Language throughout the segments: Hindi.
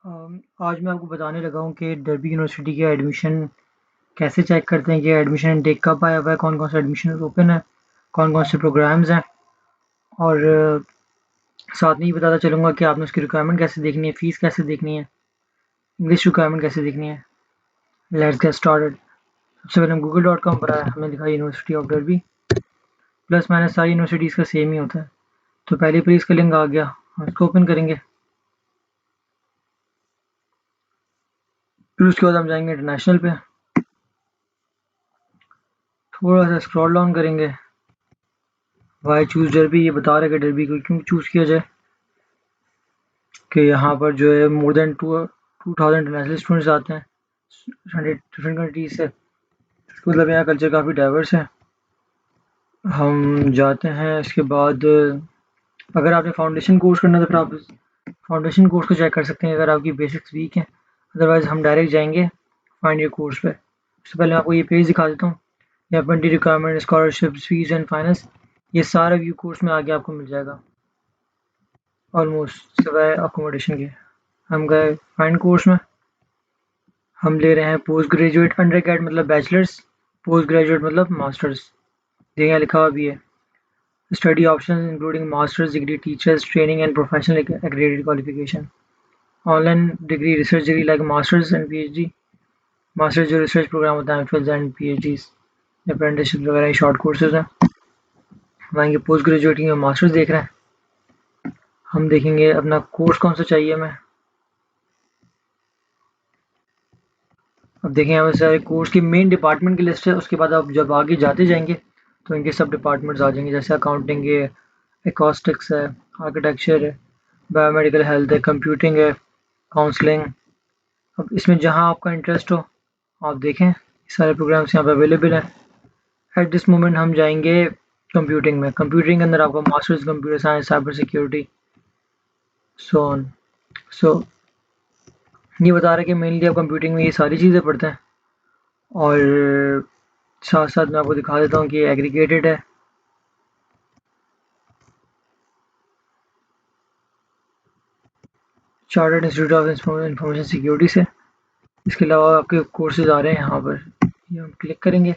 आज मैं आपको बताने लगा हूँ कि डर्बी यूनिवर्सिटी के एडमिशन कैसे चेक करते हैं कि एडमिशन इनटेक कब आया हुआ है, कौन-कौन से एडमिशन ओपन है, कौन-कौन से प्रोग्राम्स हैं और साथ में ये बताता चलूँगा कि आपने उसकी रिक्वायरमेंट कैसे देखनी है, फ़ीस कैसे देखनी है, इंग्लिश रिक्वायरमेंट कैसे देखनी है। Let's get started. सबसे पहले हम google.com पर आए, हमें दिखा university of derby, plus minus सारी यूनिवर्सिटीज़ का सेम ही होता है। तो पहले पेज का लिंक आ गया, हम इसको ओपन करेंगे। फिर उसके बाद हम जाएँगे इंटरनेशनल पे, थोड़ा सा स्क्रॉल डाउन करेंगे। वाई चूज़ डर्बी, ये बता रहा है कि डर्बी को क्यों चूज़ किया जाए कि यहाँ पर जो है मोर देन 2000 इंटरनेशनल स्टूडेंट्स आते हैं 100 डिफरेंट कंट्रीज से। मतलब यहाँ कल्चर काफ़ी डाइवर्स है। हम जाते हैं इसके बाद, अगर आपने फाउंडेशन कोर्स करना है तो फिर आप फाउंडेशन कोर्स को चेक कर सकते हैं अगर आपकी बेसिक्स वीक हैं। अदरवाइज़ हम डायरेक्ट जाएंगे फाइंड योर कोर्स पे। उससे पहले मैं आपको ये पेज दिखा देता हूँ। यहाँ पर requirement, scholarship, fees and finance, ये सारा व्यू कोर्स में आगे आपको मिल जाएगा ऑलमोस्ट सिवाय अकोमोडेशन के। हम गए फाइंड कोर्स में, हम ले रहे हैं पोस्ट ग्रेजुएट अंडर ग्रेड मतलब बैचलर्स, पोस्ट ग्रेजुएट मतलब मास्टर्स। देखिए यहाँ लिखा हुआ भी है, study option including masters degree, teachers training and professional accredited qualification, online degree, research degree like masters and PhD. Masters जो रिसर्च प्रोग्राम होता है, एमफिल एंड पीएचडीज, अप्रेंटिसशिप वगैरह शॉर्ट कोर्सेज हैं। वहीं पोस्ट ग्रेजुएट में मास्टर्स देख रहे हैं। हम देखेंगे अपना कोर्स कौन सा चाहिए हमें। अब देखें यहाँ पे सारे कोर्स की मेन डिपार्टमेंट की लिस्ट है। उसके बाद आप जब आगे जाते जाएंगे तो इनके सब डिपार्टमेंट्स आ जाएंगे, जैसे अकाउंटिंग है, एकॉस्टिक्स है, आर्किटेक्चर है, बायोमेडिकल हेल्थ है, कंप्यूटिंग है, काउंसलिंग। अब इसमें जहाँ आपका इंटरेस्ट हो आप देखें, सारे प्रोग्राम्स यहाँ पे अवेलेबल हैं। एट दिस मोमेंट हम जाएंगे कंप्यूटिंग में। कंप्यूटिंग के अंदर आपको masters computer science, cyber security, so on. So ये बता रहा है कि मेनली आप कंप्यूटिंग में ये सारी चीज़ें पढ़ते हैं। और साथ साथ मैं आपको दिखा देता हूँ कि एग्रीगेटेड है। Chartered institute of information security से। इसके अलावा आपके कोर्सेज आ रहे हैं यहाँ पर, ये हम क्लिक करेंगे,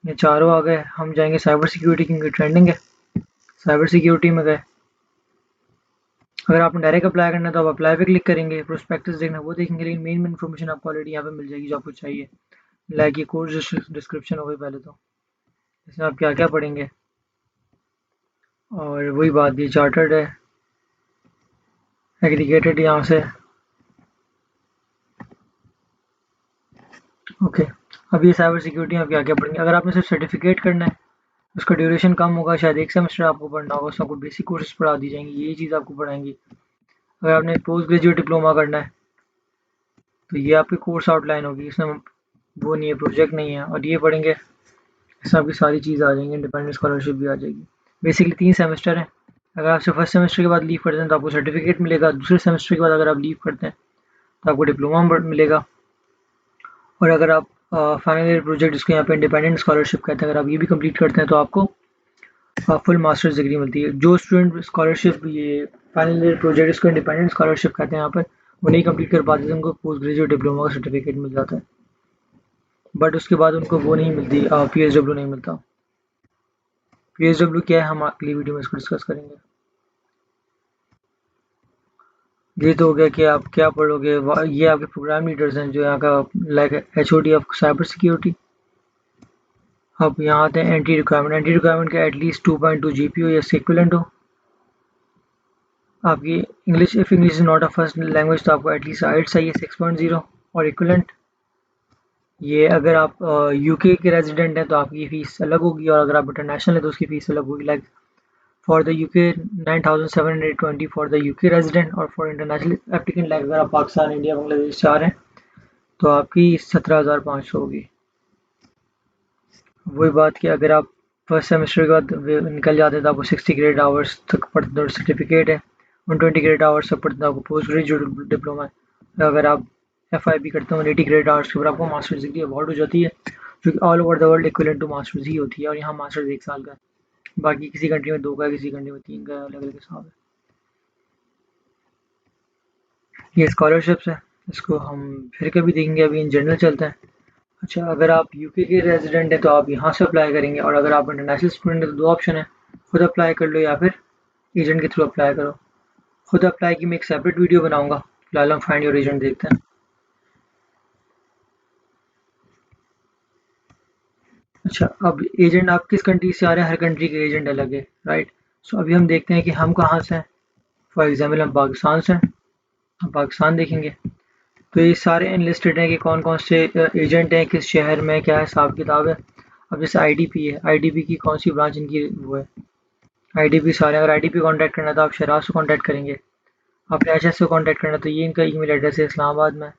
ये चारों आ गए। हम जाएंगे साइबर सिक्योरिटी क्योंकि ट्रेंडिंग है। साइबर सिक्योरिटी में गए, अगर आपने डायरेक्ट अप्लाई करना है तो आप अप्लाई पे क्लिक करेंगे। प्रोस्पेक्टस देखना वो देखेंगे, लेकिन मेन इन्फॉर्मेशन आपको ऑलरेडी यहाँ पे मिल जाएगी जो आपको चाहिए। लाइक ये कोर्स डिस्क्रिप्शन हो गई पहले तो, इसमें आप क्या क्या पढ़ेंगे। और वही बात, ये चार्टर्ड है, एग्रीगेटेड यहाँ से। ओके, अब ये साइबर सिक्योरिटी आप क्या क्या पढ़ेंगे। अगर आपने सिर्फ सर्टिफिकेट करना है, उसका ड्यूरेशन कम होगा, शायद 1 सेमेस्टर आपको पढ़ना होगा, उसमें आपको बेसिक कोर्सेज पढ़ा दी जाएंगी, ये चीज़ आपको पढ़ाएंगी। अगर आपने पोस्ट ग्रेजुएट डिप्लोमा करना है तो ये आपकी कोर्स आउटलाइन होगी, इसमें वो नहीं है, प्रोजेक्ट नहीं है, और ये पढ़ेंगे, इसमें आपकी सारी चीज़ आ जाएंगी, इंडिपेंडेंट स्कॉलरशिप भी आ जाएगी। बेसिकली 3 सेमेस्टर है। अगर आप सिर्फ फर्स्ट सेमेस्टर के बाद लीव करते हैं तो आपको सर्टिफिकेट मिलेगा। दूसरे सेमेस्टर के बाद अगर आप लीव करते हैं तो आपको डिप्लोमा मिलेगा। और अगर आप फाइनल ईयर प्रोजेक्ट, जिसको यहाँ पे इंडिपेंडेंट स्कॉलरशिप कहते हैं, अगर आप ये भी कंप्लीट करते हैं तो आपको फुल मास्टर्स डिग्री मिलती है। जो स्टूडेंट स्कॉलरशिप, ये फाइनल ईयर प्रोजेक्ट, इसको इंडिपेंडेंट स्कॉलरशिप कहते हैं यहाँ पर, वो नहीं कंप्लीट कर पाते तो उनको पोस्ट ग्रेजुएट डिप्लोमा का सर्टिफिकेट मिल जाता है, बट उसके बाद उनको वो नहीं मिलती, पीएसडब्ल्यू नहीं मिलता। पीएसडब्ल्यू क्या है हम अगली वीडियो में इसको डिस्कस करेंगे। ये तो हो गया कि आप क्या पढ़ोगे। ये आपके प्रोग्राम लीडर्स हैं जो यहाँ का, like HOD of cyber security. अब यहाँ आते हैं एंटी रिक्वायरमेंट। एंटी रिक्वायरमेंट का एटलीस्ट 2.2 जीपीओ या इससे इक्विवेलेंट हो। आपकी English, if English is not a first language तो आपको एटलीस्ट आइल्स चाहिए 6.0 और इक्विवेलेंट। ये अगर आप यूके के रेजिडेंट हैं तो आपकी फ़ीस अलग होगी, और अगर आप इंटरनेशनल हैं तो उसकी फ़ीस अलग होगी। Like for the UK 9720 for the UK resident, और फॉर इंटरनेशनल एप्लीकेंट, लाइक अगर आप पाकिस्तान, इंडिया, बांग्लादेश से आ रहे हैं तो आपकी 17,500 होगी। वही बात कि अगर आप फर्स्ट सेमेस्टर के बाद निकल जाते हैं तो आपको 60 क्रेडिट आवर्स तक पढ़ते सर्टिफिकेट है, 120 क्रेडिट आवर्स तक पढ़ते आपको पोस्ट ग्रेजुएट डिप्लोमा है। अगर आप FIB करते हो 180 क्रेडिट आवर्स के ऊपर आपको मास्टर्स डिग्री अवार्ड हो जाती है, जो कि all over the world equivalent to masters ही होती है। और यहाँ मास्टर्स 1 साल का है, बाकी किसी कंट्री में 2 का है, किसी कंट्री में 3 का, अलग अलग हिसाब है। ये स्कॉलरशिप्स है, इसको हम फिर कभी देखेंगे, अभी इन जनरल चलता है। अच्छा, अगर आप यूके के रेजिडेंट हैं तो आप यहाँ से अप्लाई करेंगे, और अगर आप इंटरनेशनल स्टूडेंट हैं तो दो ऑप्शन है, खुद अप्लाई कर लो या फिर एजेंट के थ्रू अप्लाई करो। खुद अप्लाई की मैं एक सेपरेट वीडियो बनाऊंगा, फिलहाल हम फाइंड योर एजेंट देखते हैं। अच्छा, अब एजेंट आप किस कंट्री से आ रहे हैं, हर कंट्री के एजेंट अलग है, राइट। सो अभी हम देखते हैं कि हम कहाँ से हैं। फॉर एग्जाम्पल हम पाकिस्तान से हैं, हम पाकिस्तान देखेंगे। तो ये सारे एनलिस्टेड हैं कि कौन कौन से एजेंट हैं, किस शहर में क्या हिसाब किताब है। अब जैसे आईडीपी है, आईडीपी की कौन सी ब्रांच इनकी वो है, आईडीपी सारे। अगर आईडीपी कांटेक्ट करना है तो आप शराज से कांटेक्ट करेंगे, आपने एचएस से कांटेक्ट करना है तो ये इनका ईमेल एड्रेस है इस्लामाबाद में।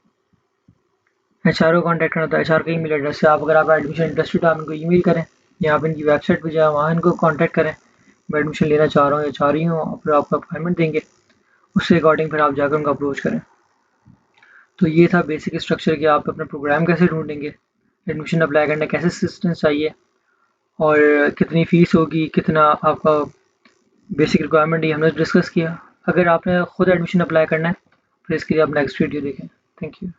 एचआर को कांटेक्ट करना तो एचआर का ईमेल एड्रेस है। आप अगर आप एडमिशन इंटरेस्टेड हो आप इनको ईमेल करें, या आप इनकी वेबसाइट पर जाए वहाँ इनको कांटेक्ट करें, मैं एडमिशन लेना चाह रहा हूँ या चाह रही हूँ, और फिर आपको अपॉइंटमेंट देंगे, उसके अकॉर्डिंग फिर आप जाकर उनको अप्रोच करें। तो ये था बेसिक स्ट्रक्चर कि आप अपना प्रोग्राम कैसे ढूंढेंगे, एडमिशन अप्लाई करने कैसे असिस्टेंस चाहिए, और कितनी फ़ीस होगी, कितना आपका बेसिक रिक्वायरमेंट, ये हमने डिस्कस किया। अगर आपने खुद एडमिशन अप्लाई करना है फिर इसके लिए आप नेक्स्ट वीडियो देखें। Thank you.